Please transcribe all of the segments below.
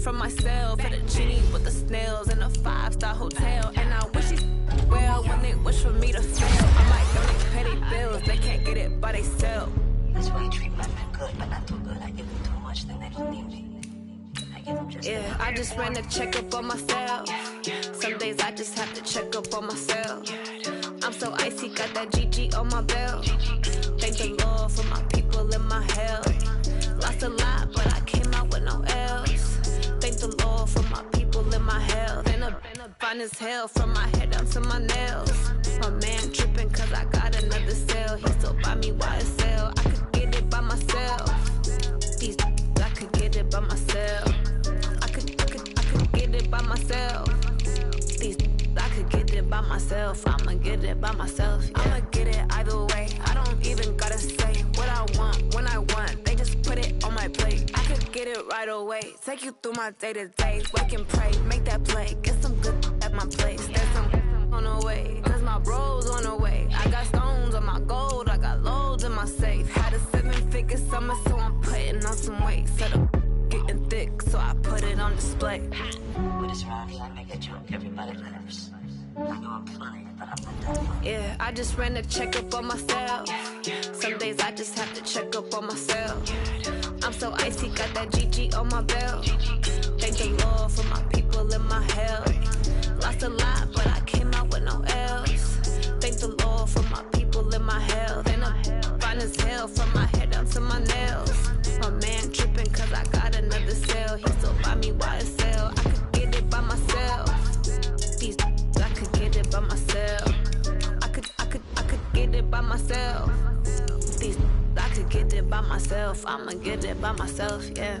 from myself. For the genie with the snails in a 5-star hotel. And I wish these well when they wish for me to fail. I might go and pay their bills, they can't get it by themselves. That's why you treat women good, but not too good. I give them too much, then they don't need me. I give them just yeah, I just ran a checkup on myself. Some days I just have to check up on myself. I'm so icy, got that GG on my belt. Thank the Lord for my people in my health. Lost a lot, but I came out with no else. Thank the Lord for my people in my health. And a fine as hell from my head down to my nails. My man tripping cause I got another cell. He still buy me YSL. I could get it by myself. These I could get it by myself. I could get it by myself. These I could get it by myself. I'ma get it by myself. Yeah. I'ma get it either way. I don't even gotta say what I want when I want. They just put it on my plate. I could get it right away. Take you through my day-to-day. Wake and pray, make that play. Get some good at my place. There's some on the way, cause my bros on the way. I got stones on my gold, I got loads in my safe. Had a 7-figure summer, so I'm putting on some weight. Set up getting thick, so I put it on display. With this round here, I make a joke, everybody laughs. I know I'm funny, but I'm not that funny. Yeah, I just ran a checkup on myself. Some days I just have to check up on myself. I'm so icy, got that GG on my belt. Thank the Lord for my people in my health. Lost a lot, but I came out with no else. Thank the Lord for my people in my health. And I'm fine as hell from my head down to my nails. My man tripping cause I got another cell. He still buy me YSL. I could get it by myself. These I could get it by myself. I could get it by myself. These I could get it by myself. I'ma get it by myself, yeah.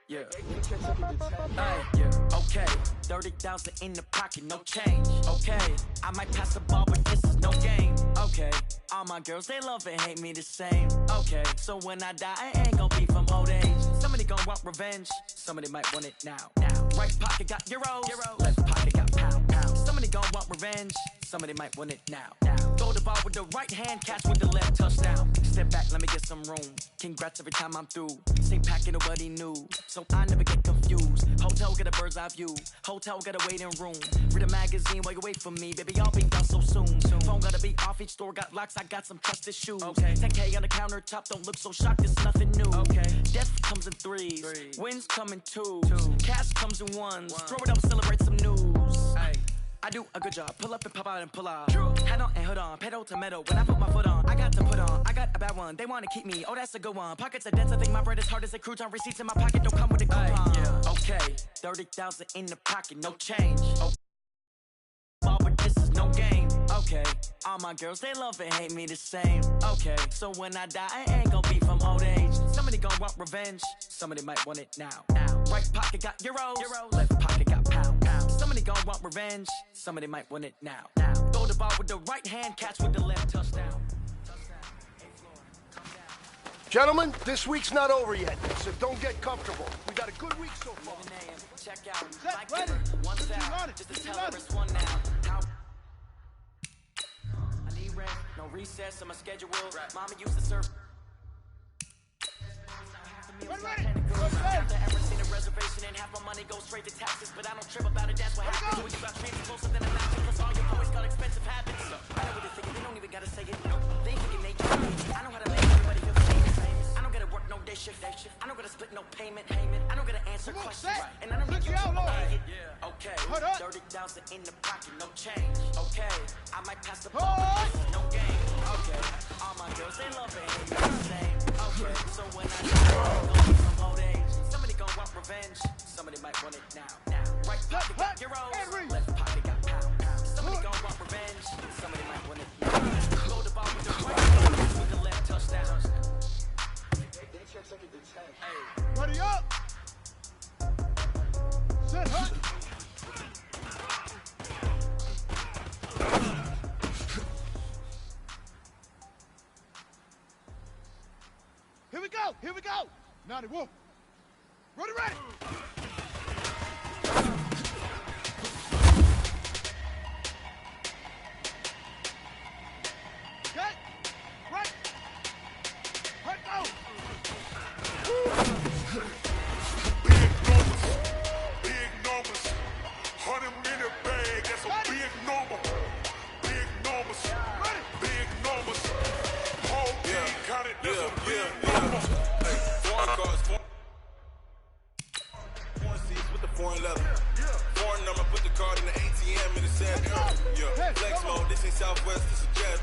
Yeah. Okay. 30,000 in the pocket, no change. Okay. I might pass the ball, but this is no game. Okay. All my girls, they love and hate me the same. Okay. So when I die, I ain't gonna be from old age. Somebody gonna want revenge. Somebody might want it now. Right pocket got euros. Left pocket got pound. Somebody gonna want revenge. somebody might want it now. Throw the ball with the right hand, catch with the left, touchdown. Step back, let me get some room. Congrats every time I'm through. Stay packing, nobody knew, so I never get confused. Hotel get a bird's eye view. Hotel get a waiting room. Read a magazine while you wait for me, baby. I'll be done so soon. Phone gotta be off. Each store got locks. I got some trusted shoes. Okay. 10K on the countertop. Don't look so shocked. It's nothing new. Okay. Death comes in threes. Wins come in twos. Cash comes in ones. Throw it up, celebrate some news. Hey. I do a good job. Pull up and pop out and pull out. Head on and hood on. Pedal to metal. When I put my foot on, I got to put on. I got a bad one. They want to keep me. Oh, that's a good one. Pockets are dense. I think my bread is hard as a crouton. Receipts in my pocket don't come with a coupon. Yeah. Okay. 30,000 in the pocket. No change. Oh. But this is no game. Okay. All my girls, they love and hate me the same. Okay. So when I die, I ain't gonna be from old age. Somebody gonna want revenge. Somebody might want it now. Right pocket got euros. Left pocket got pounds. Somebody gon' want revenge. Somebody might want it now. Throw the ball with the right hand, catch with the left, touchdown. Gentlemen, this week's not over yet, so don't get comfortable. We got a good week so far. Check out. Set, ready. One sound. Just to tell her it's one now. How I need rent, no recess on my schedule. Mama used to serve. Ready. After ever seen a reservation and half my money goes straight to taxes, but I don't trip about it. That's what happens when you got dreams closer than a mountain. Plus all your boys got expensive habits. I know what they're thinking. They don't even gotta say it. They thinking they can. I know how to make everybody feel famous. I don't gotta work no day shift. I don't gotta split no payment. I don't gotta answer questions. And I don't need you to obey it. Okay. 30,000 in the pocket, no change. Okay. I might pass the ball, but this is no game. Okay. All my girls, they love it. Ain't the same. Okay. So when I from old age, somebody gon' want revenge. Somebody might want it now. Right pocket got euros, left pocket got pounds. Somebody gon' want revenge. Somebody might want it now. Throw the ball with the right hand, with the left touchdown. Ready up. Set hut. Here we go. Naughty wolf. Ready. Okay. Right. Go. Big numbers. 100-minute bag. That's a big number. Big numbers. Big numbers. Whole team counted. That's a big number. Foreign leather. Foreign number, put the card in the ATM in the set. Yeah, flex mode, this ain't Southwest, this is jet.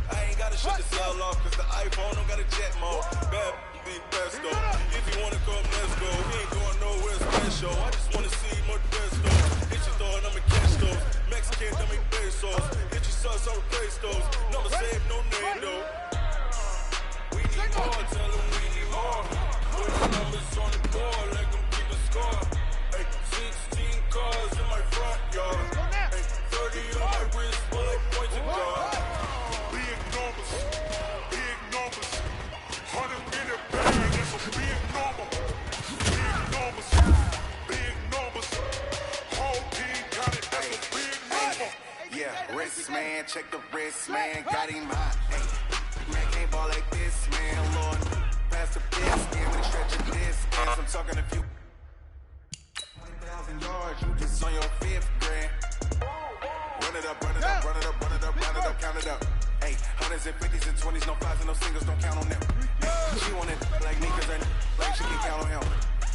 I ain't got a shit to sell off, cause the iPhone don't got a jet mode. Bad, be best though. If you wanna come, let's go. We ain't going nowhere special. I just wanna see more best though. Hit your thought, I'ma catch those. Mexican, don't make pesos. Hit your sauce, I'll replace those. No save, no name though. We need more, tell them we need more. Put the numbers on the board, like them keep a score. 16 cars in my front yard. 30 on my wrist, bullet points and guard. Big numbers. 100-minute bag, that's a big number. Big numbers. Whole team got it, that's a big number. Yeah, wrist man, check the wrist man, got him hot. Hey, man can't ball like this, man. Lord, pass the piss, give me the stretch of this. I'm talking a few. 20,000 yards, you just on your 5th grade. Run it up, count it up. Hey, hundreds and 50s and 20s, no 5s and no singles, don't count on them. She want it like me, cause like she can count on him.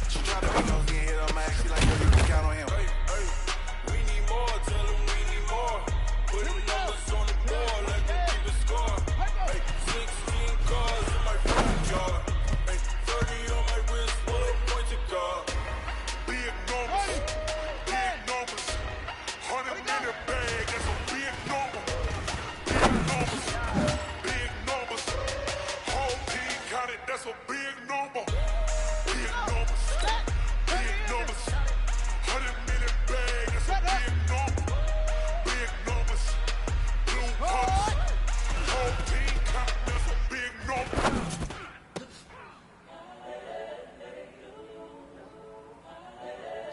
She try to be nosy and hit on my ass, she like, yo, you can count on him. Hey, we need more, tell them we need more. Put the numbers on the board, like they keep a score. Hey, 16 cars in my front yard. Hey, 30 on my wrist, bullet pointed guard. Big numbers. 100-minute bag, that's a big number. Big numbers. Whole team got it, that's a big number. Big numbers. 100-minute bag, that's a big number. Big numbers. Blue pumps. Whole team got it, that's a big number.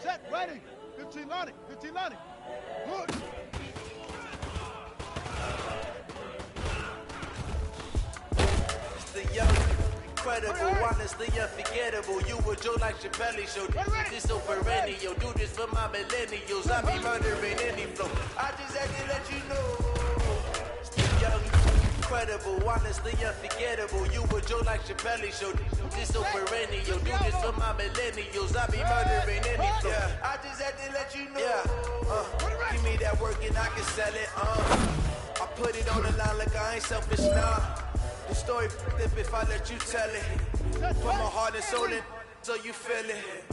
Set, ready. 15 Lonnie. Hood. incredible, honestly unforgettable. You a Joe like Chappelle show. This so perennial, do this for my millennials. I be murdering any flow. I just had to let you know. Still young, incredible, honestly unforgettable. You a Joe like Chappelle show. This so perennial, do this for my millennials. I be murdering any flow. I just had to let you know. Give me that work and I can sell it. I put it on the line like I ain't selfish, nah. The story flip if I let you tell it. Put my heart and soul in so you feel it.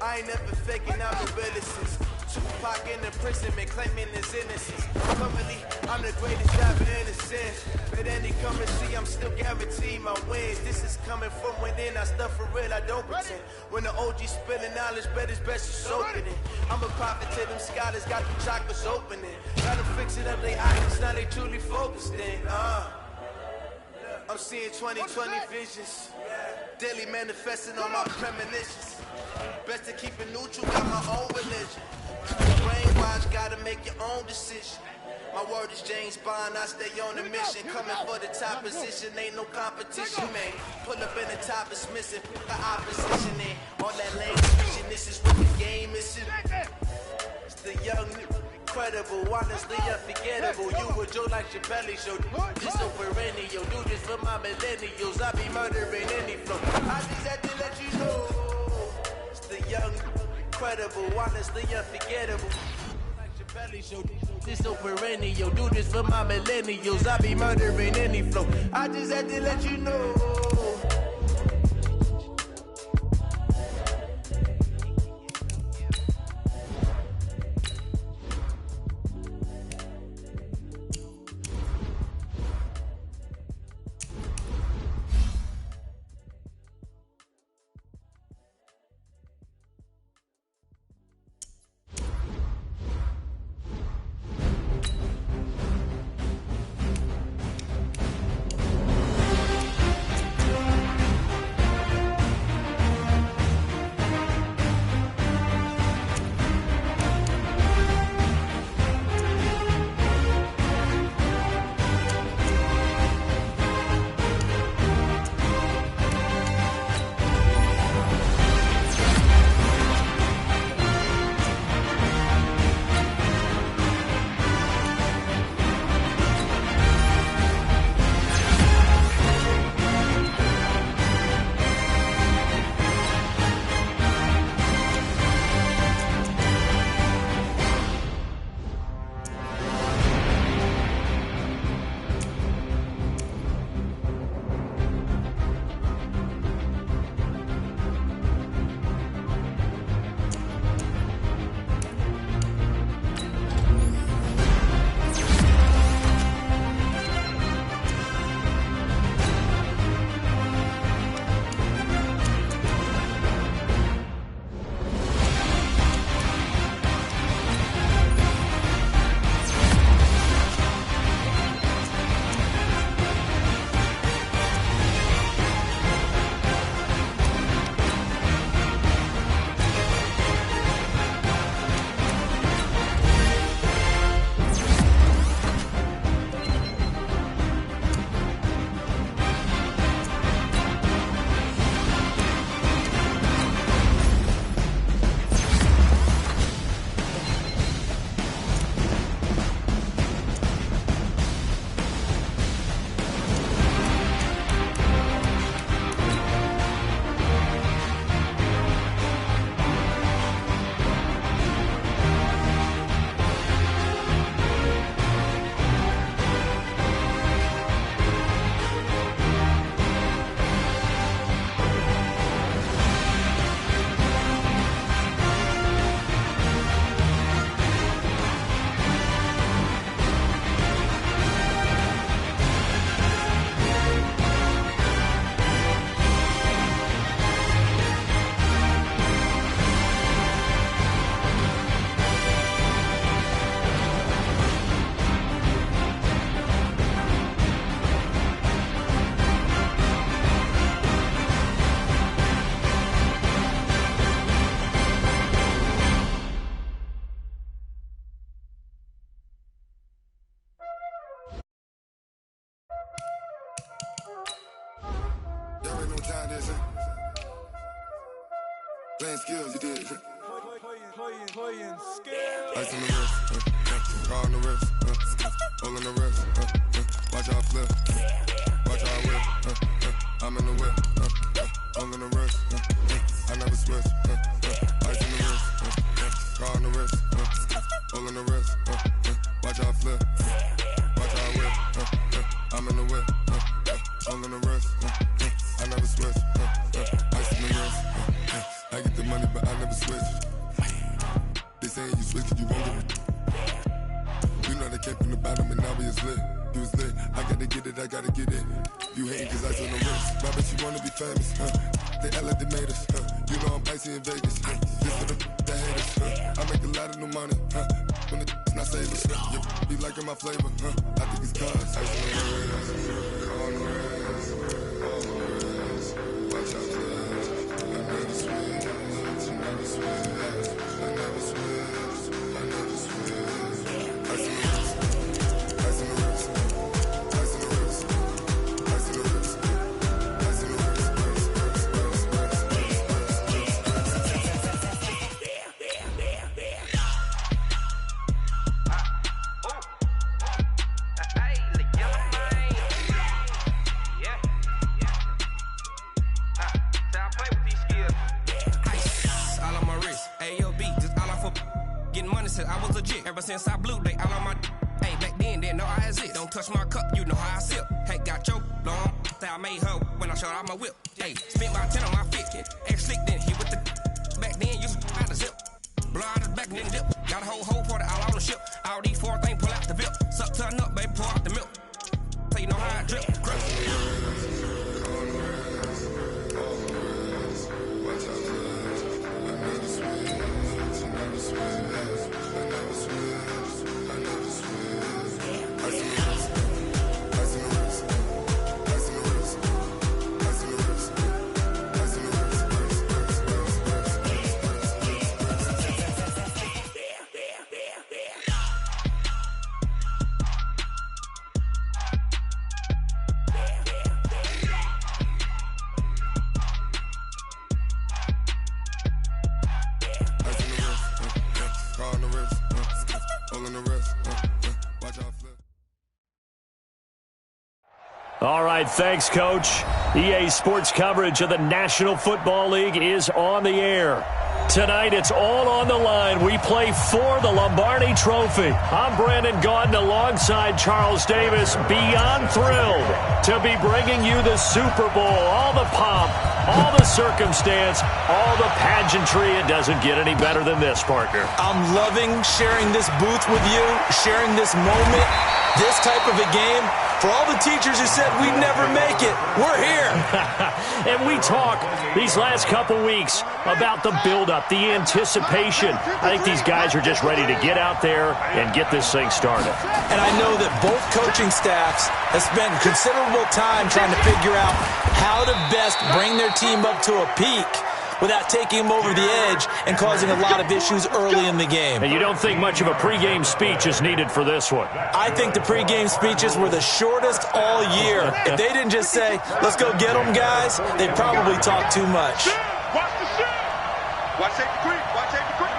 I ain't never faking out the realest. Tupac in imprisonment claiming his innocence. Currently, I'm the greatest rapper in the sense. But any come and see, I'm still guaranteed my wins. This is coming from within, I stuff for real, I don't pretend. When the OG spilling knowledge, bet it's best you soaking it. I'm a prophet to them scholars, got the chakras opening. Got them fixing up their eyes, now they truly focused in. I'm seeing 2020 visions. Daily manifesting on my premonitions. Best to keep it neutral, got my own religion. Brainwash, gotta make your own decision. My word is James Bond, I stay on the mission. Coming for the top position, ain't no competition, man. Pull up in the top is missing, put the opposition in. All that language vision, this is what the game is. It's the young, incredible, honestly unforgettable. You a Joe like Chappelle show. This so perennial, do this for my millennials. I be murdering any flow. I just had to let you know. It's the young, incredible, honestly unforgettable. Like Chappelle show. This so perennial, do this for my millennials. I be murdering any flow. I just had to let you know. did, sir. Playing skills, you did, sir. Playing skills. Ice on the wrist, car on the wrist, hole in the wrist, watch how I flip, watch how I whip, I'm in the whip, hole in the wrist, I never switch, ice on the wrist, car on the wrist, hole in the wrist, watch how I flip, watch how I whip, I'm in the whip, hole in the wrist, I never switch, ice on the wrist, I get the money but I never switch. They saying you switch and you won't get it. You know they came from the bottom and now we is lit. You was lit, I gotta get it, I gotta get it. You hating cause ice on the wrist. Why bet you wanna be famous, They act like they made us, You know I'm icy in Vegas, This for the haters, I make a lot of new money, When it's not savers, You be liking my flavor, I think it's cause ice on the wrist, on the wrist, on the wrist. Watch out for this, I never switch, I never switch. Ever since I blew, they all on my hey, back then, didn't know I had it. Don't touch my cup, you know how I sip. Hey, got your long, say I made her when I showed out my whip. Hey, spent my 10 on my 50. Ex-slick, then hit with the back then, used to out the zip. Blow out the back, then dip. Got a whole party all on the ship. All these 4 things, pull out the VIP. Suck, turn up, baby, pour out the milk. So you know how I drip. All right, thanks, Coach. EA Sports coverage of the National Football League is on the air. Tonight, it's all on the line. We play for the Lombardi Trophy. I'm Brandon Gaudin alongside Charles Davis. Beyond thrilled to be bringing you the Super Bowl. All the pomp, all the circumstance, all the pageantry. It doesn't get any better than this, partner. I'm loving sharing this booth with you, sharing this moment, this type of a game. For all the teachers who said we'd never make it, we're here. And we talk these last couple weeks about the buildup, the anticipation. I think these guys are just ready to get out there and get this thing started. And I know that both coaching staffs have spent considerable time trying to figure out how to best bring their team up to a peak without taking them over the edge and causing a lot of issues early in the game. And you don't think much of a pregame speech is needed for this one? I think the pregame speeches were the shortest all year. If they didn't just say, let's go get them, guys, they probably talked too much. Watch the shit. Watch safety creep. Watch safety creep.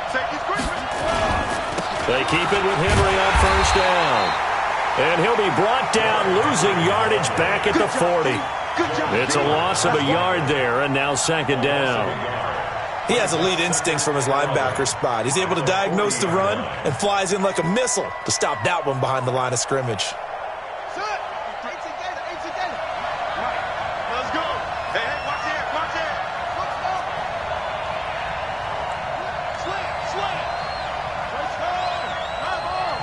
Safety's creeping. They keep it with Henry on first down. And he'll be brought down, losing yardage back at the 40. It's a loss of a yard there, and now second down. He has elite instincts from his linebacker spot. He's able to diagnose the run and flies in like a missile to stop that one behind the line of scrimmage. Let's go. Hey, watch here. Watch here. Slant. Let's go. Come on.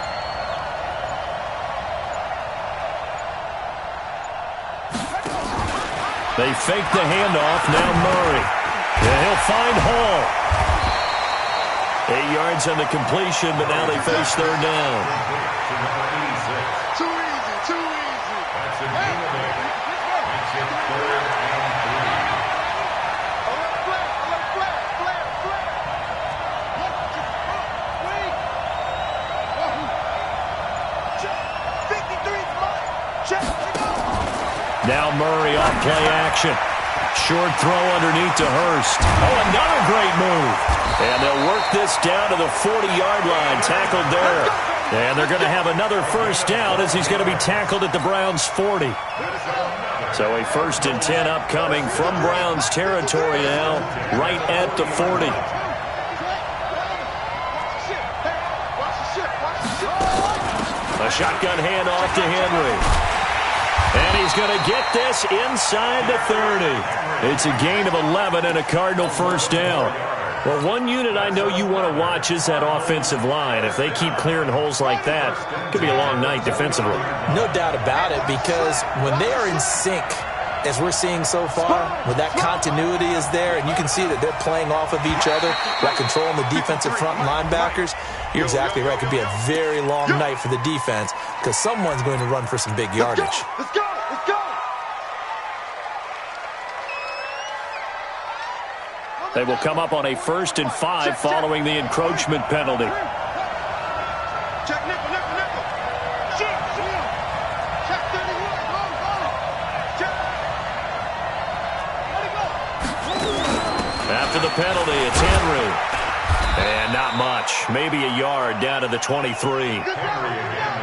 They fake the handoff. Now Murray. And he'll find Hall. 8 yards on the completion, but now they face third down. Too easy. Now Murray off play action. Short throw underneath to Hurst. Oh, another great move. And they'll work this down to the 40-yard line. Tackled there. And they're going to have another first down as he's going to be tackled at the Browns' 40. So a 1st and 10 upcoming from Browns territory now, right at the 40. A shotgun handoff to Henry. And he's going to get this inside the 30. It's a gain of 11 and a Cardinal first down. Well, one unit I know you want to watch is that offensive line. If they keep clearing holes like that, it could be a long night defensively. No doubt about it, because when they are in sync, as we're seeing so far, when that continuity is there, and you can see that they're playing off of each other while controlling the defensive front and linebackers, you're exactly right. It could be a very long night for the defense because someone's going to run for some big yardage. Let's go! Let's go! They will come up on a 1st and 5 following the encroachment penalty. Check nickel, nickel, nickel. Check 31. Check. Let it go. After the penalty, it's Henry. And not much. Maybe a yard down to the 23.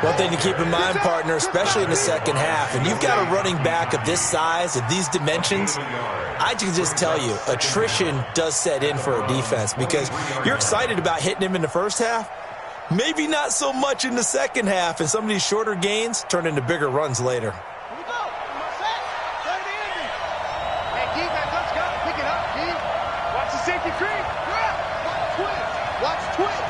One thing to keep in mind, partner, especially in the second half, and you've got a running back of this size, of these dimensions, I can just tell you, attrition does set in for a defense because you're excited about hitting him in the first half. Maybe not so much in the second half, and some of these shorter gains turn into bigger runs later. Here we go. Set. Turn it in. Hey, defense, let's go. Pick it up, D. Watch the safety creep. Watch twist.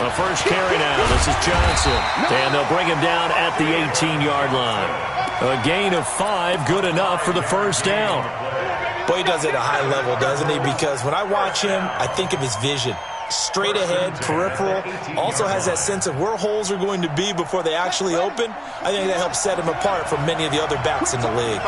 A first carry now. This is Johnson. And they'll bring him down at the 18-yard line. A gain of 5, good enough for the first down. Boy, he does it at a high level, doesn't he? Because when I watch him, I think of his vision. Straight ahead, peripheral. Also has that sense of where holes are going to be before they actually open. I think that helps set him apart from many of the other backs in the league.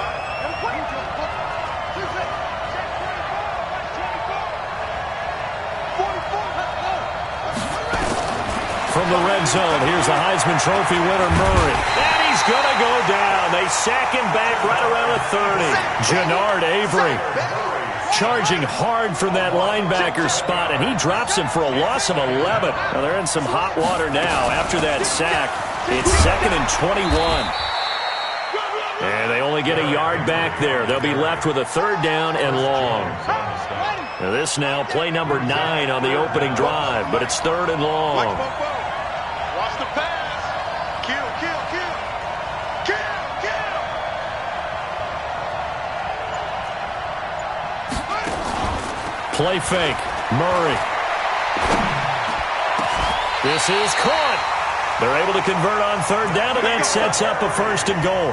From the red zone, here's the Heisman Trophy winner, Murray. And he's going to go down. They sack him back right around the 30. Jannard Avery charging hard from that linebacker spot, and he drops him for a loss of 11. Now they're in some hot water now. After that sack, it's 2nd and 21. And they only get a yard back there. They'll be left with a 3rd down and long. Now this now play number 9 on the opening drive, but it's 3rd and long. Watch the pass. Kill, kill, kill. Kill, kill. Play fake. Murray. This is caught. They're able to convert on 3rd down, and that sets up a 1st and goal.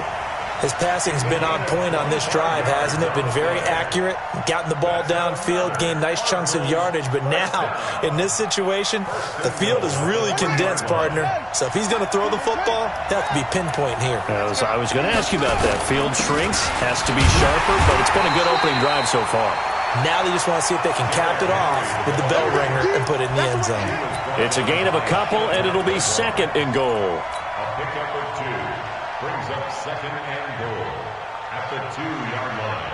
His passing's been on point on this drive, hasn't it? Been very accurate, gotten the ball downfield, gained nice chunks of yardage. But now, in this situation, the field is really condensed, partner. So if he's going to throw the football, he'll have to be pinpoint here. I was going to ask you about that. Field shrinks, has to be sharper, but it's been a good opening drive so far. Now they just want to see if they can cap it off with the bell ringer and put it in the end zone. It's a gain of a couple, and it'll be 2nd and goal. Pickup of 2 brings up 2nd and goal at the 2-yard line.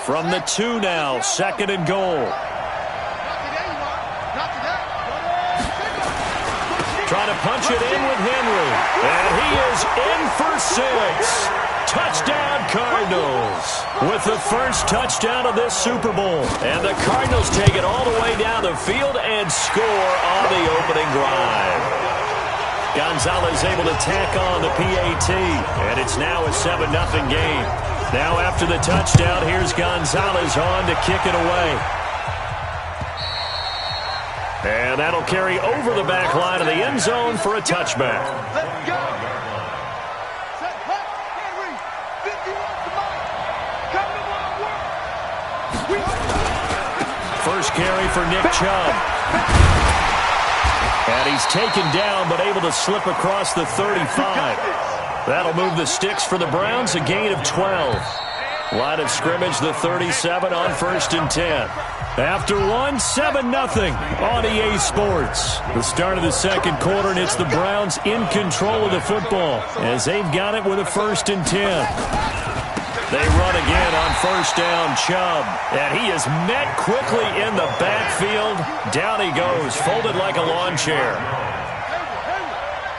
From the 2 now, 2nd and goal. Trying to punch it in with Henry. And he is in for 6. Touchdown, Cardinals. With the first touchdown of this Super Bowl. And the Cardinals take it all the way down the field and score on the opening drive. Gonzalez able to tack on the PAT. And it's now a 7-0 game. Now after the touchdown, here's Gonzalez on to kick it away. And that'll carry over the back line of the end zone for a touchback. Let's go. Set, hut, Henry. 51 to Mike. Come to work. First carry for Nick Chubb. And he's taken down, but able to slip across the 35. That'll move the sticks for the Browns, a gain of 12. Line of scrimmage, the 37 on 1st and 10. After 1, 7-0 on EA Sports. The start of the second quarter, and it's the Browns in control of the football as they've got it with a 1st and 10. They run again on 1st down, Chubb. And he is met quickly in the backfield. Down he goes, folded like a lawn chair.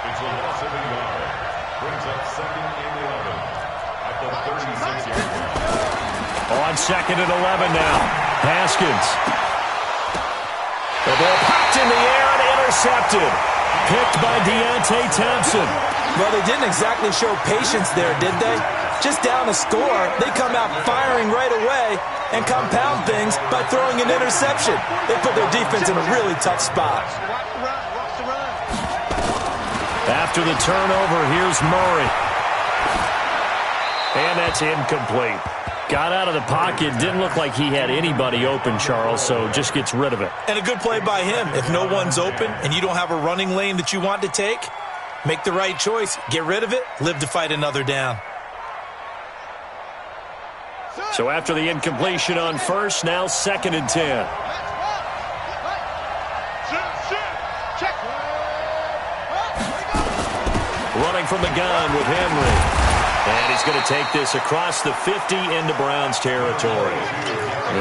It's a loss of a yard. Brings up 2nd and 11 at the 36-yard line. On 2nd and 11 now. Haskins. The ball popped in the air and intercepted. Picked by Deontay Thompson. Well, they didn't exactly show patience there, did they? Just down a score, they come out firing right away and compound things by throwing an interception. They put their defense in a really tough spot. After the turnover, here's Murray. And that's incomplete. Got out of the pocket, didn't look like he had anybody open, Charles, so just gets rid of it. And a good play by him. If no one's open and you don't have a running lane that you want to take, make the right choice. Get rid of it, live to fight another down. So after the incompletion on 1st, now 2nd and 10. Running from the gun with Henry. And he's going to take this across the 50 into Browns territory.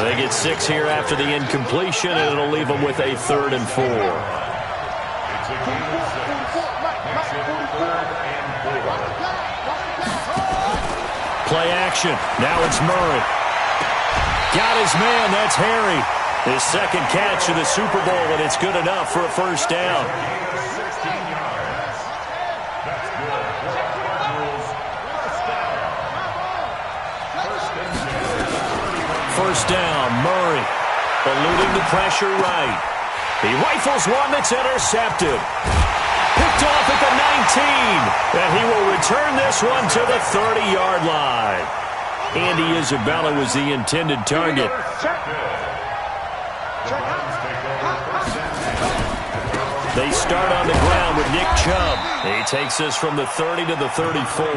They get 6 here after the incompletion, and it'll leave them with a 3rd and 4. It's a gain of 6. Makes it 3rd and 4. Play action. Now it's Murray. Got his man. That's Harry. His 2nd catch of the Super Bowl, and it's good enough for a 1st down. 16 yards. That's good. First down, Murray. Eluding the pressure right. He rifles one that's intercepted. Picked off at the 19. And he will return this one to the 30-yard line. Andy Isabella was the intended target. They start on the ground with Nick Chubb. He takes this from the 30 to the 34.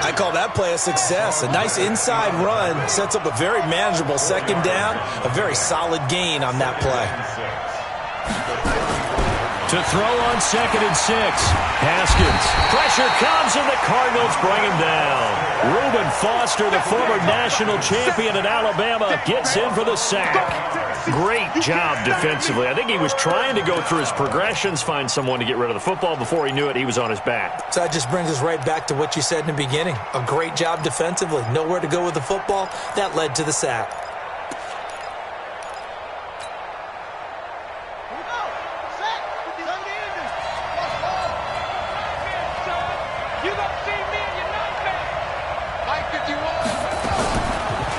I call that play a success. A nice inside run sets up a very manageable 2nd down. A very solid gain on that play. To throw on 2nd and 6. Haskins. Pressure comes and the Cardinals bring him down. Reuben Foster, the former national champion at Alabama, gets in for the sack. Great job defensively. I think he was trying to go through his progressions, find someone to get rid of the football. Before he knew it, he was on his back. So that just brings us right back to what you said in the beginning. A great job defensively. Nowhere to go with the football. That led to the sack.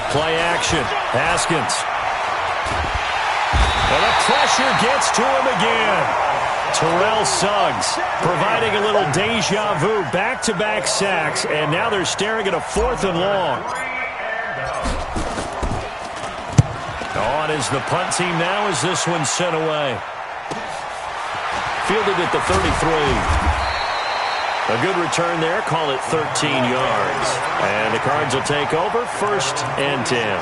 Play action. Haskins. And the pressure gets to him again. Terrell Suggs providing a little deja vu. Back-to-back sacks, and now they're staring at a 4th and long. On is the punt team now as this one's sent away. Fielded at the 33. A good return there. Call it 13 yards. And the Cards will take over 1st and 10.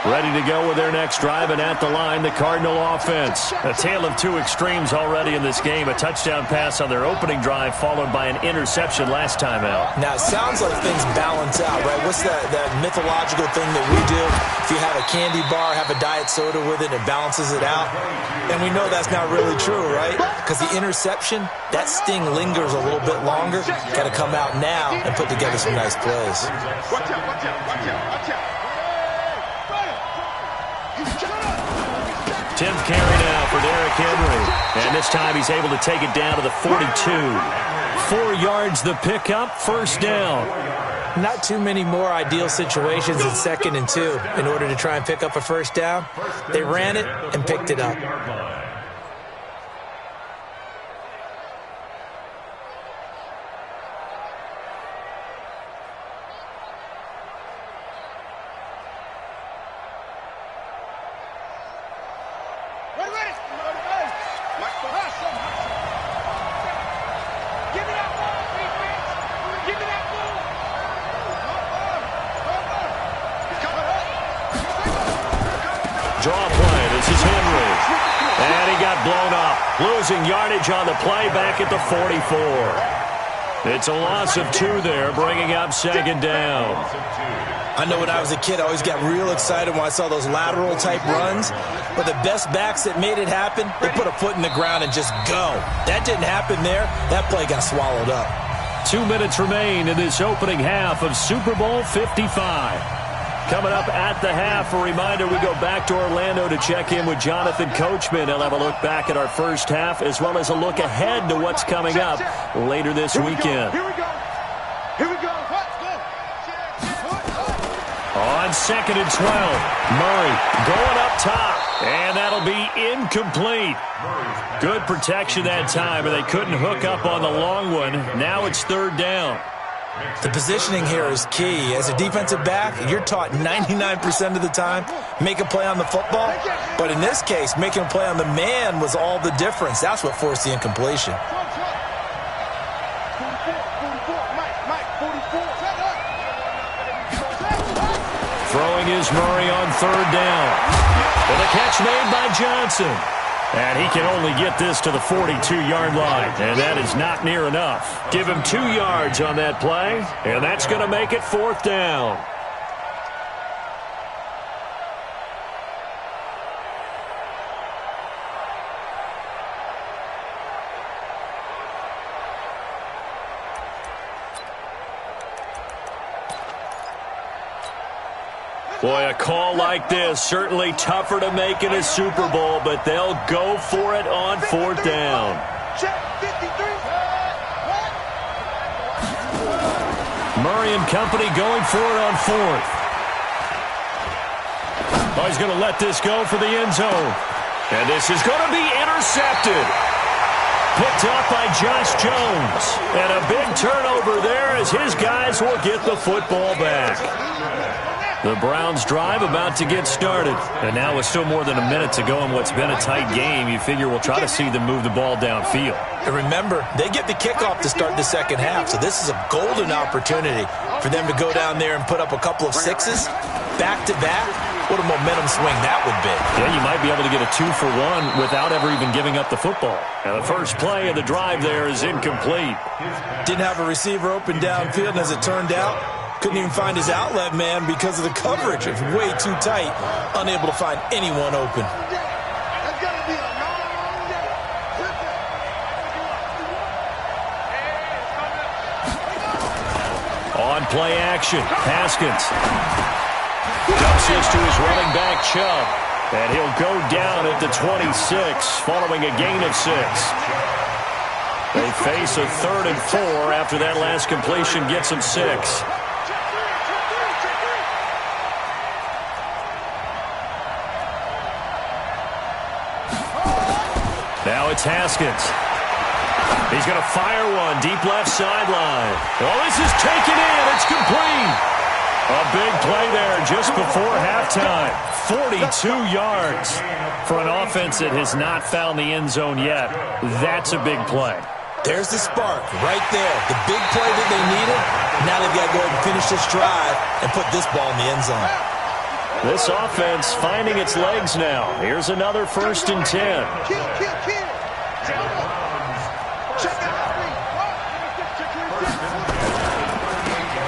Ready to go with their next drive, and at the line, the Cardinal offense. A tale of two extremes already in this game. A touchdown pass on their opening drive, followed by an interception last time out. Now, it sounds like things balance out, right? What's that mythological thing that we do? If you have a candy bar, have a diet soda with it, it balances it out. And we know that's not really true, right? Because the interception, that sting lingers a little bit longer. Got to come out now and put together some nice plays. Watch out, watch out, watch out, watch out. 10th carry now for Derrick Henry. And this time he's able to take it down to the 42. 4 yards the pickup, 1st down. Not too many more ideal situations in 2nd and 2 in order to try and pick up a 1st down. They ran it and picked it up. Draw play. This is Henry. And he got blown up. Losing yardage on the play back at the 44. It's a loss of 2 there, bringing up second down. I know when I was a kid, I always got real excited when I saw those lateral-type runs. But the best backs that made it happen, they put a foot in the ground and just go. That didn't happen there. That play got swallowed up. 2 minutes remain in this opening half of Super Bowl 55. Coming up at the half, a reminder, we go back to Orlando to check in with Jonathan Coachman. He'll have a look back at our first half as well as a look ahead to what's coming up later this weekend. Here we go. Here we go. Let's go. On 2nd and 12, Murray going up top, and that'll be incomplete. Good protection that time, and they couldn't hook up on the long one. Now it's 3rd down. The positioning here is key. As a defensive back, you're taught 99% of the time, make a play on the football. But in this case, making a play on the man was all the difference. That's what forced the incompletion. Throwing is Murray on 3rd down. And the catch made by Johnson. And he can only get this to the 42-yard line, and that is not near enough. Give him 2 yards on that play, and that's going to make it 4th down. Boy, a call like this, certainly tougher to make in a Super Bowl, but they'll go for it on 4th down. Murray and company going for it on 4th. Oh, he's going to let this go for the end zone. And this is going to be intercepted. Picked up by Josh Jones. And a big turnover there as his guys will get the football back. The Browns drive about to get started. And now with still more than a minute to go in what's been a tight game, you figure we'll try to see them move the ball downfield. And remember, they get the kickoff to start the second half, so this is a golden opportunity for them to go down there and put up a couple of 6s back-to-back. What a momentum swing that would be. Yeah, you might be able to get a 2-for-1 without ever even giving up the football. Now, the first play of the drive there is incomplete. Didn't have a receiver open downfield, and as it turned out, couldn't even find his outlet man because of the coverage. It was way too tight, unable to find anyone open. On play action, Haskins dumps this to his running back, Chubb. And he'll go down at the 26 following a gain of 6. They face a 3rd and 4 after that last completion gets them 6. Now it's Haskins. He's going to fire one deep left sideline. Oh, this is taken in. It's complete. A big play there just before halftime. 42 yards for an offense that has not found the end zone yet. That's a big play. There's the spark right there. The big play that they needed. Now they've got to go ahead and finish this drive and put this ball in the end zone. This offense finding its legs now. Here's another 1st and 10.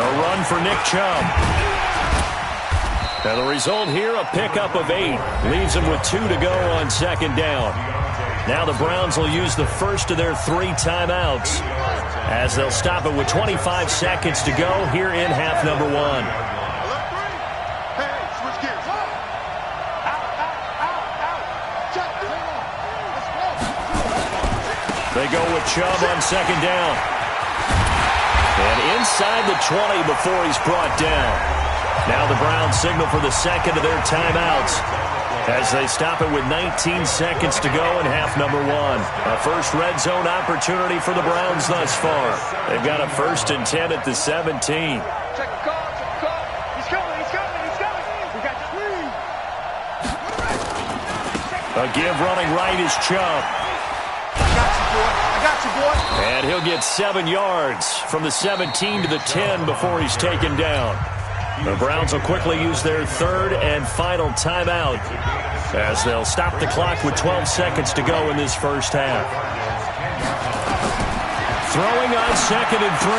A run for Nick Chubb. Now the result here, a pickup of 8. Leaves them with 2 to go on 2nd down. Now the Browns will use the first of their 3 timeouts as they'll stop it with 25 seconds to go here in half number 1. They go with Chubb on 2nd down. And inside the 20 before he's brought down. Now the Browns signal for the second of their timeouts as they stop it with 19 seconds to go in half number 1. A first red zone opportunity for the Browns thus far. They've got a 1st and 10 at the 17. Check the call. He's coming. We got 3. A give running right is Chubb. I got you, boy. And he'll get 7 yards from the 17 to the 10 before he's taken down. The Browns will quickly use their 3rd and final timeout as they'll stop the clock with 12 seconds to go in this first half. Throwing on 2nd and 3.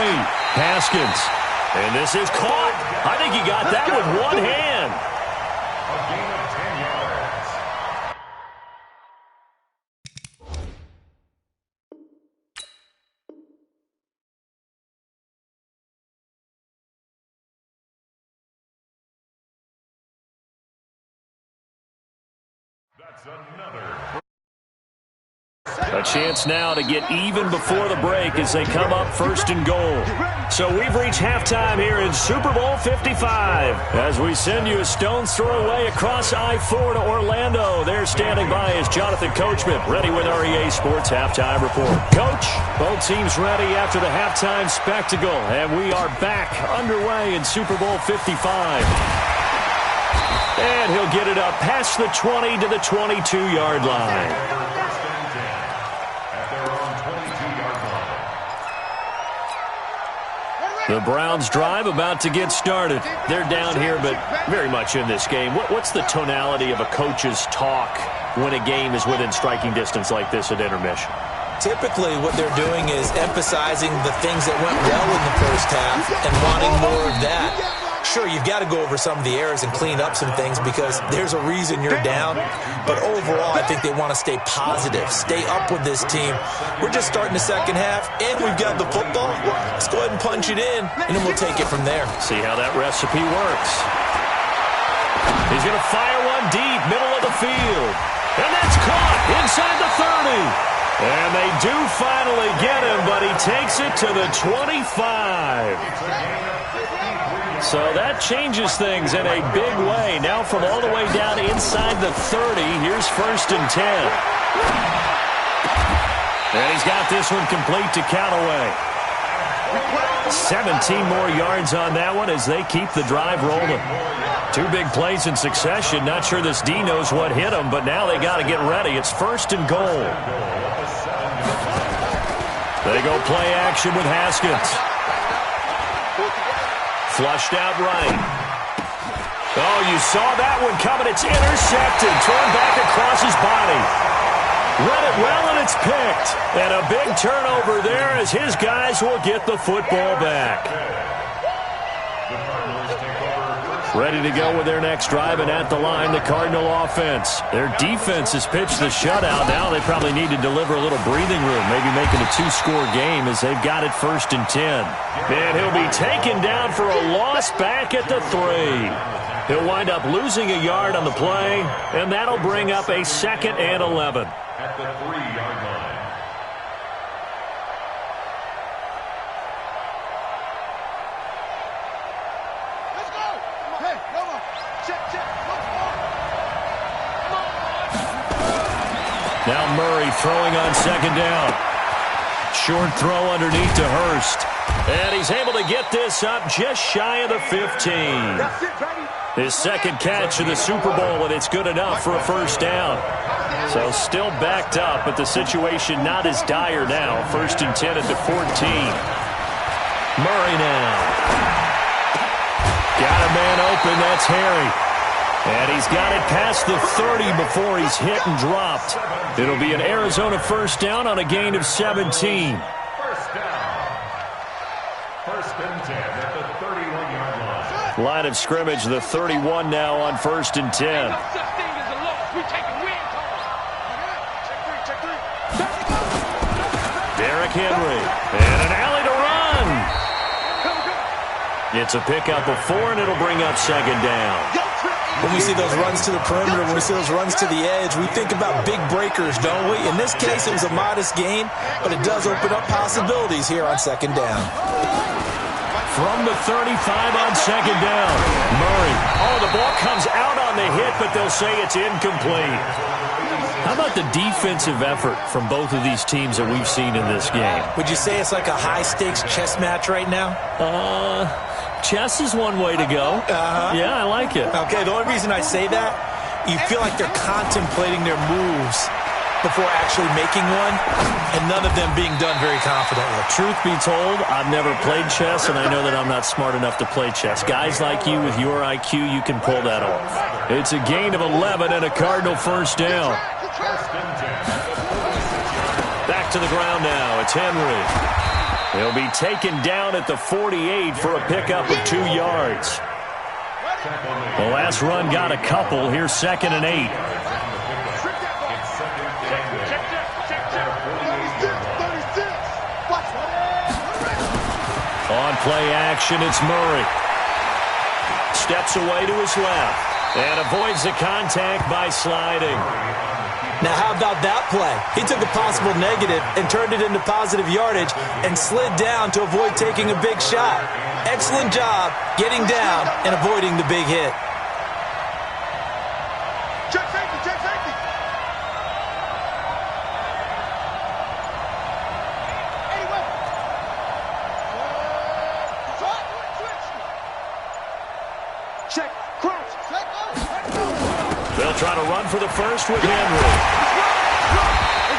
Haskins. And this is caught. I think he got that with one hand. A gain of 10 yards. That's another. A chance now to get even before the break as they come up 1st and goal. So we've reached halftime here in Super Bowl 55 as we send you a stone's throw away across I-4 to Orlando. There standing by is Jonathan Coachman, ready with our EA Sports Halftime Report. Coach, both teams ready after the halftime spectacle, and we are back underway in Super Bowl 55. And he'll get it up past the 20 to the 22-yard line. The Browns drive about to get started. They're down here, but very much in this game. What's the tonality of a coach's talk when a game is within striking distance like this at intermission? Typically, what they're doing is emphasizing the things that went well in the first half and wanting more of that. Sure, you've got to go over some of the errors and clean up some things because there's a reason you're down. But overall, I think they want to stay positive, stay up with this team. We're just starting the second half, and we've got the football. Let's go ahead and punch it in, and then we'll take it from there. See how that recipe works. He's going to fire one deep, middle of the field. And that's caught inside the 30. And they do finally get him, but he takes it to the 25. So that changes things in a big way. Now from all the way down inside the 30, here's 1st and 10. And he's got this one complete to Callaway. 17 more yards on that one as they keep the drive rolling. 2 big plays in succession. Not sure this D knows what hit him, but now they got to get ready. It's 1st and goal. They go play action with Haskins. Flushed out right. Oh, you saw that one coming. It's intercepted. Thrown back across his body. Read it well, and it's picked. And a big turnover there as his guys will get the football back. Ready to go with their next drive, and at the line, the Cardinal offense. Their defense has pitched the shutout. Now they probably need to deliver a little breathing room, maybe make it a 2-score game as they've got it 1st and 10. And he'll be taken down for a loss back at the 3. He'll wind up losing a yard on the play, and that'll bring up a 2nd and 11. At the 3-yard line. Now Murray throwing on 2nd down. Short throw underneath to Hurst. And he's able to get this up just shy of the 15. His 2nd catch of the Super Bowl, and it's good enough for a 1st down. So still backed up, but the situation not as dire now. 1st and 10 at the 14. Murray now. Got a man open, that's Harry. And he's got it past the 30 before he's hit and dropped. It'll be an Arizona 1st down on a gain of 17. 1st down. 1st and 10 at the 31-yard line. Line of scrimmage, the 31 now on 1st and 10. Derrick Henry. And an alley to run. It's a pickup of 4, and it'll bring up 2nd down. When we see those runs to the perimeter, when we see those runs to the edge, we think about big breakers, don't we? In this case, it was a modest gain, but it does open up possibilities here on 2nd down. From the 35 on 2nd down, Murray. Oh, the ball comes out on the hit, but they'll say it's incomplete. How about the defensive effort from both of these teams that we've seen in this game? Would you say it's like a high-stakes chess match right now? Chess is one way to go. Yeah, I like it. Okay, the only reason I say that, you feel like they're contemplating their moves before actually making one, and none of them being done very confidently. Truth be told, I've never played chess, and I know that I'm not smart enough to play chess. Guys like you with your IQ, you can pull that off. It's a gain of 11 and a Cardinal first down. Back to the ground now. It's Henry. He'll be taken down at the 48 for a pickup of 2 yards. The last run got a couple. Here's 2nd and 8. On play action, it's Murray. Steps away to his left and avoids the contact by sliding. Now, how about that play? He took a possible negative and turned it into positive yardage and slid down to avoid taking a big shot. Excellent job getting down and avoiding the big hit. Check safety, check safety. Anyway. Check, crouch. They'll try to run for the first with Henry.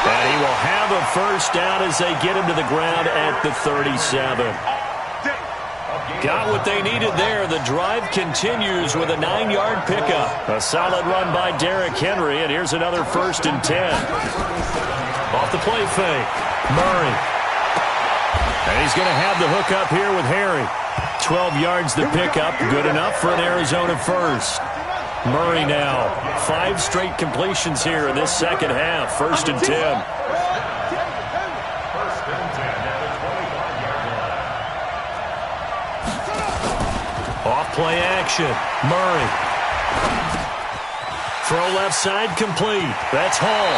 And he will have a first down as they get him to the ground at the 37. Got what they needed there. The drive continues with a 9-yard pickup. A solid run by Derrick Henry, and here's another 1st and 10. Off the play fake, Murray. And he's going to have the hook up here with Harry. 12 yards the pickup, good enough for an Arizona first. Murray now, 5 straight completions here in this second half. 1st and 10. Off play action, Murray. Throw left side complete. That's Hall.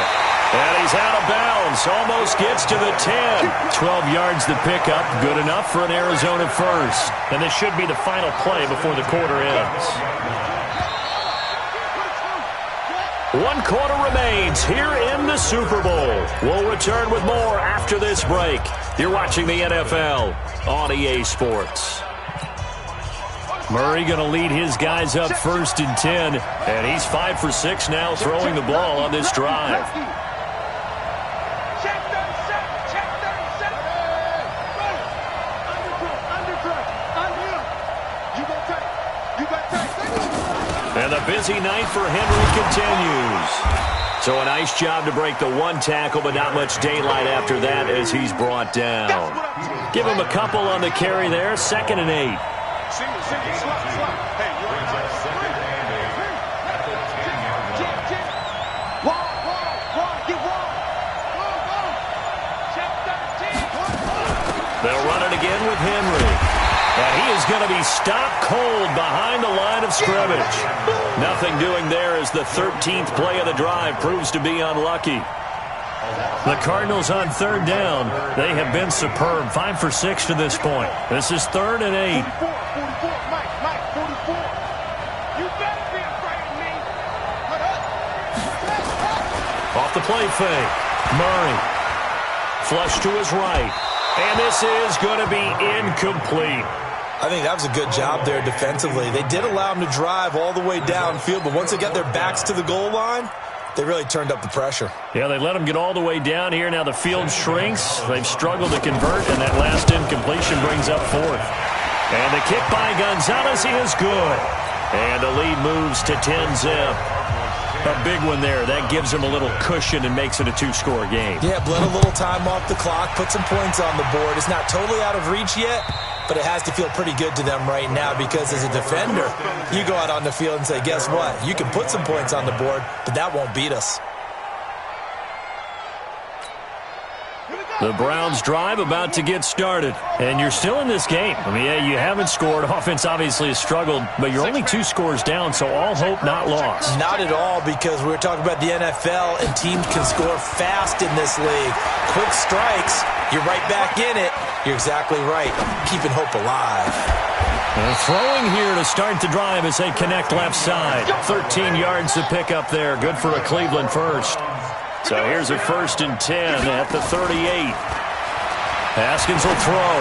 And he's out of bounds. Almost gets to the 10. 12 yards the pickup. Good enough for an Arizona first. And this should be the final play before the quarter ends. 1 quarter remains here in the Super Bowl. We'll return with more after this break. You're watching the NFL on EA Sports. Murray going to lead his guys up 1st and 10. And he's 5 for 6 now throwing the ball on this drive. And the busy night for Henry continues. So a nice job to break the 1 tackle, but not much daylight after that as he's brought down. Give him a couple on the carry there. 2nd and 8. They'll run it again with Henry. And he is going to be stopped cold behind the line of scrimmage. Nothing doing there as the 13th play of the drive proves to be unlucky. The Cardinals on 3rd down. They have been superb. 5 for 6 to this point. This is 3rd and 8. 44, Mike, 44. You better be afraid of me. Off the play fake. Murray. Flush to his right. And this is going to be incomplete. I think that was a good job there defensively. They did allow him to drive all the way downfield, but once they got their backs to the goal line, they really turned up the pressure. Yeah, they let him get all the way down here. Now the field shrinks. They've struggled to convert, and that last incompletion brings up 4th. And the kick by Gonzalez is good. And the lead moves to 10-zip. A big one there. That gives them a little cushion and makes it a 2-score game. Yeah, bled a little time off the clock, put some points on the board. It's not totally out of reach yet, but it has to feel pretty good to them right now because as a defender, you go out on the field and say, guess what? You can put some points on the board, but that won't beat us. The Browns drive about to get started. And you're still in this game. I mean, yeah, you haven't scored. Offense obviously has struggled, but you're only 2 scores down, so all hope not lost. Not at all, because we were talking about the NFL, and teams can score fast in this league. Quick strikes, you're right back in it. You're exactly right. Keeping hope alive. And throwing here to start the drive as they connect left side. 13 yards to pick up there. Good for a Cleveland first. So here's a 1st and 10 at the 38. Haskins will throw.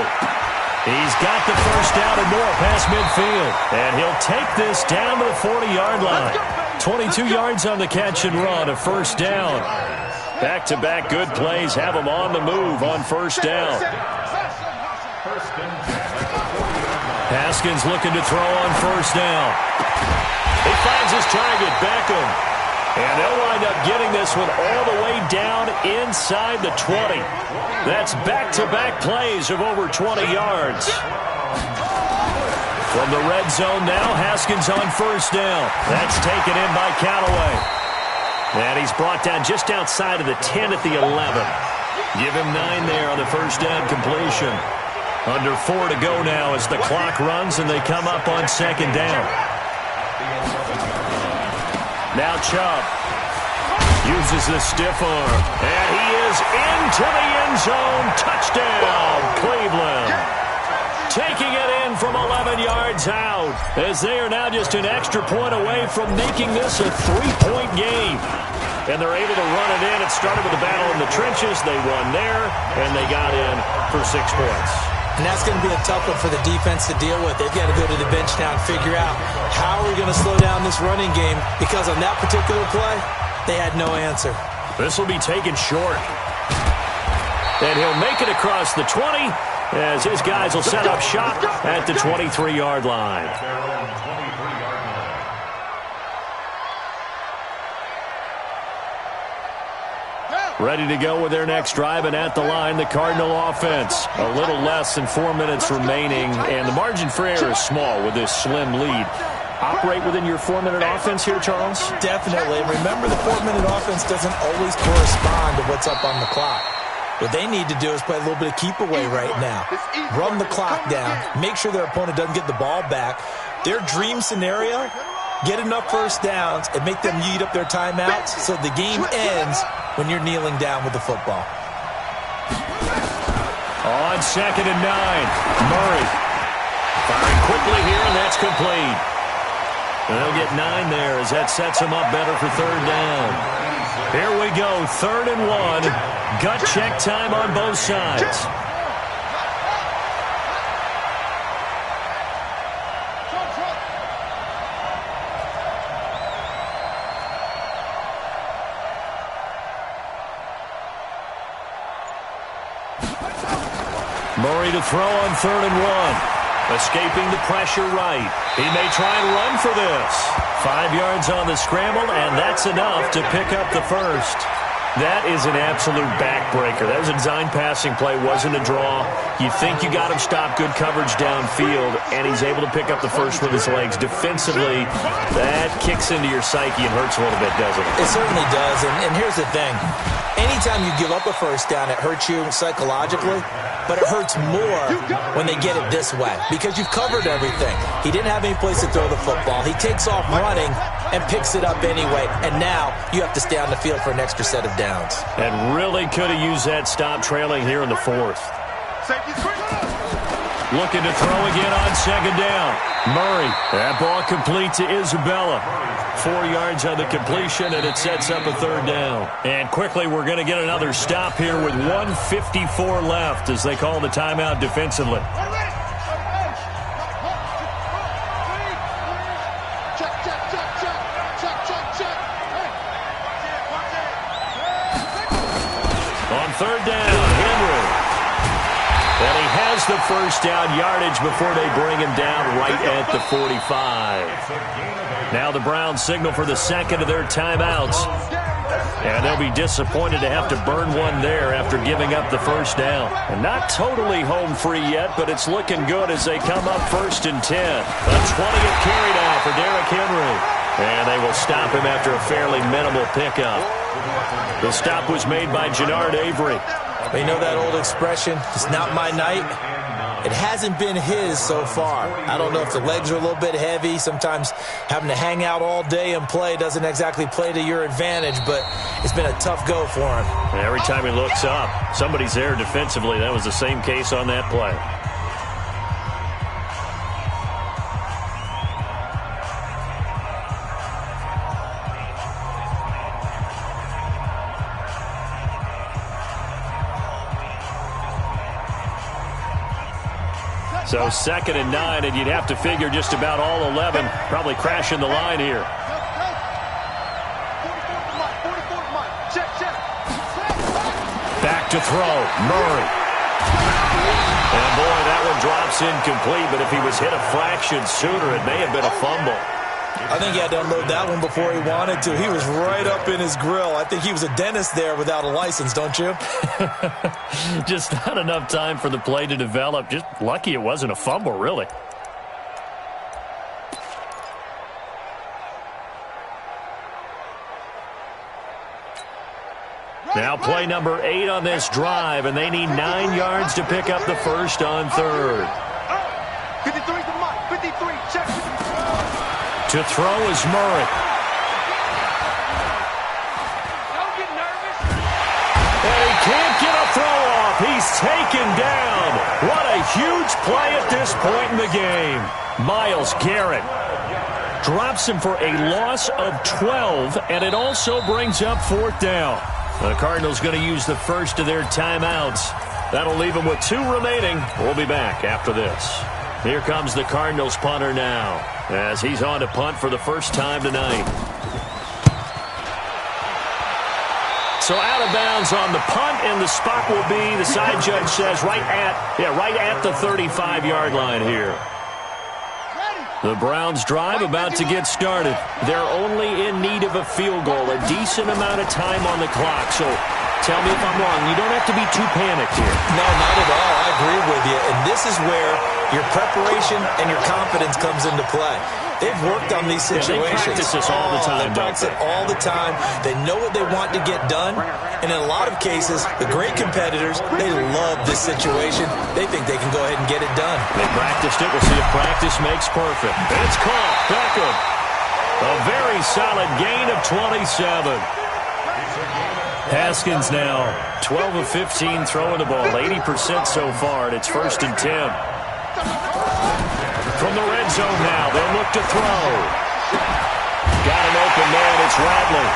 He's got the first down and more past midfield. And he'll take this down to the 40-yard line. 22 yards on the catch and run, a first down. Back-to-back good plays have him on the move on first down. Haskins looking to throw on first down. He finds his target, Beckham. And they'll wind up getting this one all the way down inside the 20. That's back-to-back plays of over 20 yards. From the red zone now, Haskins on first down. That's taken in by Callaway. And he's brought down just outside of the 10 at the 11. Give him 9 there on the first down completion. Under 4 to go now as the clock runs and they come up on second down. Now Chubb uses the stiff arm. And he is into the end zone. Touchdown, Cleveland. Taking it in from 11 yards out as they are now just an extra point away from making this a 3-point game. And they're able to run it in. It started with a battle in the trenches. They won there, and they got in for 6 points. And that's going to be a tough one for the defense to deal with. They've got to go to the bench now and figure out how are we going to slow down this running game, because on that particular play, they had no answer. This will be taken short. And he'll make it across the 20 as his guys will set up shop at the 23-yard line. Ready to go with their next drive, and at the line, the Cardinal offense. A little less than 4 minutes remaining, and the margin for error is small with this slim lead. Operate within your 4-minute offense here, Charles? Definitely. And remember, the 4-minute offense doesn't always correspond to what's up on the clock. What they need to do is play a little bit of keep away right now. Run the clock down. Make sure their opponent doesn't get the ball back. Their dream scenario, get enough first downs and make them eat up their timeouts so the game ends when you're kneeling down with the football. On second and 9, Murray firing quickly here, and that's complete. And they'll get 9 there as that sets them up better for third down. Here we go, 3rd and 1. Gut check time on both sides. Murray to throw on 3rd and 1. Escaping the pressure right. He may try and run for this. 5 yards on the scramble, and that's enough to pick up the first. That is an absolute backbreaker. That was a design passing play, wasn't a draw. You think you got him stopped, good coverage downfield, and he's able to pick up the first with his legs. Defensively, that kicks into your psyche and hurts a little bit, doesn't it? It certainly does, and here's the thing. Anytime you give up a first down, it hurts you psychologically, but it hurts more when they get it this way because you've covered everything. He didn't have any place to throw the football. He takes off running and picks it up anyway, and now you have to stay on the field for an extra set of downs. And really could have used that stop trailing here in the 4th. Looking to throw again on second down. Murray, that ball complete to Isabella. 4 yards on the completion, and it sets up a third down. And quickly, we're going to get another stop here with 1:54 left as they call the timeout defensively. On third down, Henry. And he has the first down yardage before they bring him down right at the 45. Now the Browns signal for the second of their timeouts. And they'll be disappointed to have to burn one there after giving up the first down. And not totally home free yet, but it's looking good as they come up 1st and 10. A 20th carry now for Derrick Henry. And they will stop him after a fairly minimal pickup. The stop was made by Jannard Avery. You know that old expression, it's not my night? It hasn't been his so far. I don't know if the legs are a little bit heavy. Sometimes having to hang out all day and play doesn't exactly play to your advantage, but it's been a tough go for him. And every time he looks up, somebody's there defensively. That was the same case on that play. So 2nd and 9, and you'd have to figure just about all 11 probably crashing the line here. to throw. Murray. And boy, that one drops incomplete, but if he was hit a fraction sooner, it may have been a fumble. I think he had to unload that one before he wanted to. He was right up in his grill. I think he was a dentist there without a license, don't you? Just not enough time for the play to develop. Just lucky it wasn't a fumble, really. Now play number 8 on this drive, and they need 9 yards to pick up the first on third. 53's the mark. 53, check. To throw is Murray. Don't get nervous. And he can't get a throw off. He's taken down. What a huge play at this point in the game. Myles Garrett drops him for a loss of 12, and it also brings up 4th down. The Cardinals going to use the first of their timeouts. That'll leave them with 2 remaining. We'll be back after this. Here comes the Cardinals punter now, as he's on to punt for the first time tonight. So out of bounds on the punt, and the spot will be, the side judge says, right at the 35-yard line here. The Browns drive about to get started. They're only in need of a field goal, a decent amount of time on the clock. So tell me if I'm wrong. You don't have to be too panicked here. No, not at all. I agree with you. And this is where your preparation and your confidence comes into play. They've worked on these situations. They practice this all the time. They practice it all the time. They know what they want to get done. And in a lot of cases, the great competitors, they love this situation. They think they can go ahead and get it done. They practiced it. We'll see if practice makes perfect. It's caught. Beckham. A very solid gain of 27. Haskins now 12 of 15 throwing the ball. 80% so far, and it's 1st and 10. From the red zone now, they'll look to throw. Got an open man, it's Radley.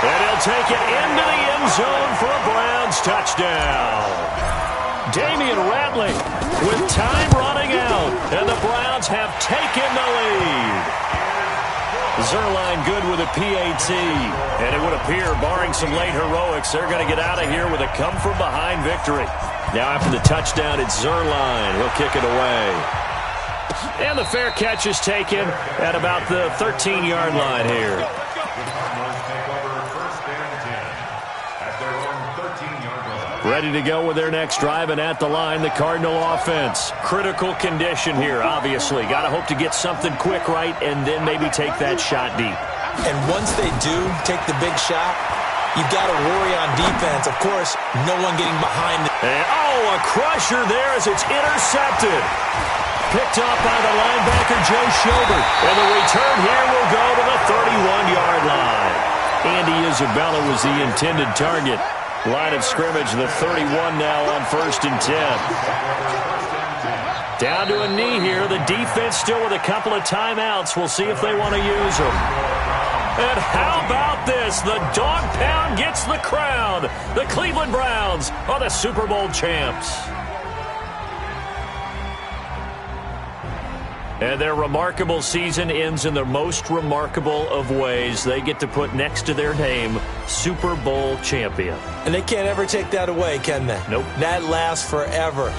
And he'll take it into the end zone for a Browns touchdown. Damian Radley with time running out, and the Browns have taken the lead. Zerline good with a PAT, and it would appear, barring some late heroics, they're going to get out of here with a come-from-behind victory. Now after the touchdown, it's Zerline. He'll kick it away. And the fair catch is taken at about the 13-yard line here. Ready to go with their next drive, and at the line, the Cardinal offense. Critical condition here, obviously. Got to hope to get something quick right and then maybe take that shot deep. And once they do take the big shot, you've got to worry on defense. Of course, no one getting behind. And, a crusher there as it's intercepted. Picked up by the linebacker, Joe Schobert. And the return here will go to the 31-yard line. Andy Isabella was the intended target. Line of scrimmage, the 31 now on 1st and 10. Down to a knee here. The defense still with a couple of timeouts. We'll see if they want to use them. And how about this? The dog pound gets the crown. The Cleveland Browns are the Super Bowl champs. And their remarkable season ends in the most remarkable of ways. They get to put next to their name, Super Bowl champion. And they can't ever take that away, can they? Nope. That lasts forever.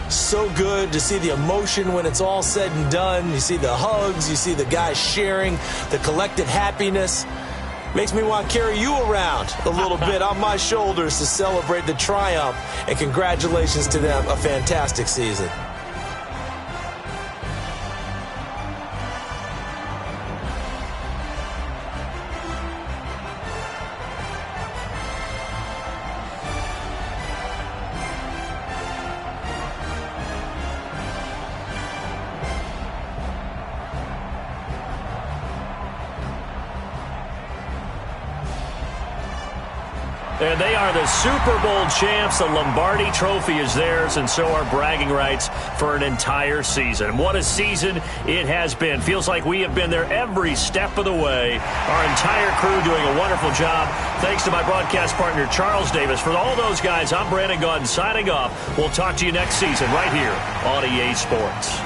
So good to see the emotion when it's all said and done. You see the hugs. You see the guys sharing, the collective happiness. Makes me want to carry you around a little bit on my shoulders to celebrate the triumph. And congratulations to them. A fantastic season. And they are the Super Bowl champs. The Lombardi Trophy is theirs, and so are bragging rights for an entire season. What a season it has been. Feels like we have been there every step of the way. Our entire crew doing a wonderful job. Thanks to my broadcast partner, Charles Davis. For all those guys, I'm Brandon Gaudin signing off. We'll talk to you next season right here on EA Sports.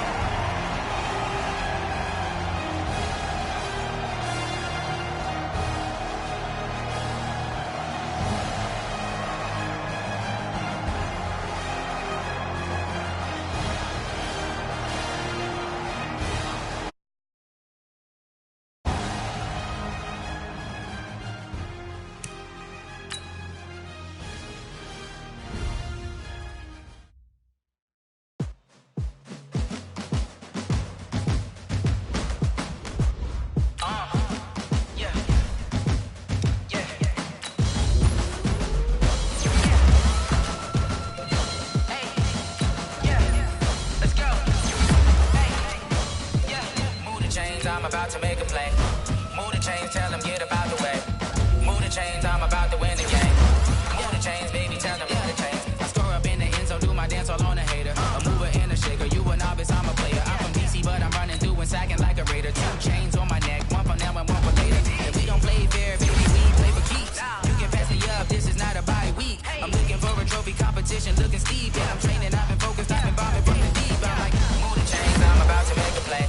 about to make a play. Move the chains, tell them get about the way. Move the chains, I'm about to win the game. Move the chains, baby, tell them move the chains. I score up in the end zone, do my dance all on a hater. A mover and a shaker, you a novice, I'm a player. I'm from DC, but I'm running through and sacking like a raider. 2 chains on my neck, one for now and one for later. If we don't play fair, baby, we play for keeps. You can pass me up, this is not a bye week. I'm looking for a trophy competition, looking steep. Yeah, I'm training, I've been focused, I've been bombing from the deep. I'm like, move the chains, I'm about to make a play.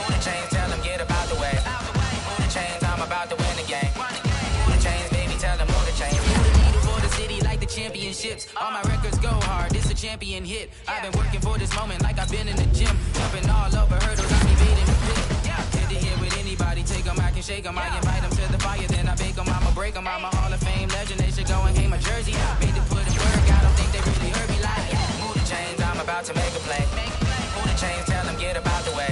Move the chains, tell them get about the way. Move the chains, I'm about to win the game. Move the chains, baby, tell them move the chains. Move the needle for the city like the championships. All my records go hard, this a champion hit. I've been working for this moment like I've been in the gym. Jumping all over hurdles, I'm evading the pit. Head to head with anybody, take them, I can shake them. I invite them to the fire, then I bake them. I'ma break them, I'm a Hall of Fame legend. They should go and hang my jersey. Made to put in work, I don't think they really heard me like. Move the chains, I'm about to make a play. Move the chains, tell them get about the way.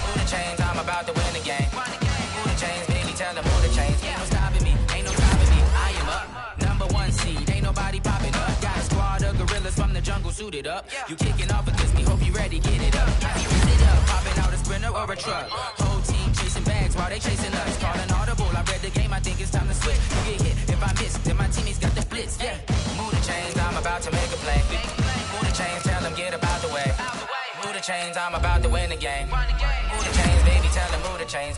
Move the chains, I'm about to win the game. Move the chains, baby, tell them move the chains. Ain't no stopping me, ain't no stopping me. I am up, #1 seed, ain't nobody popping up. Got a squad of gorillas from the jungle suited up. You kicking off against me, hope you ready, get it up. I be it up, popping out a sprinter or a truck. Whole team chasing bags while they chasing us. Calling audible, I read the game, I think it's time to switch. You get hit, if I miss, then my teammates got the blitz, yeah. Move the chains, I'm about to make a play. Move the chains, tell them get about the way. Move the chains, I'm about to win the game. Move the chains, baby, tell them move the chains.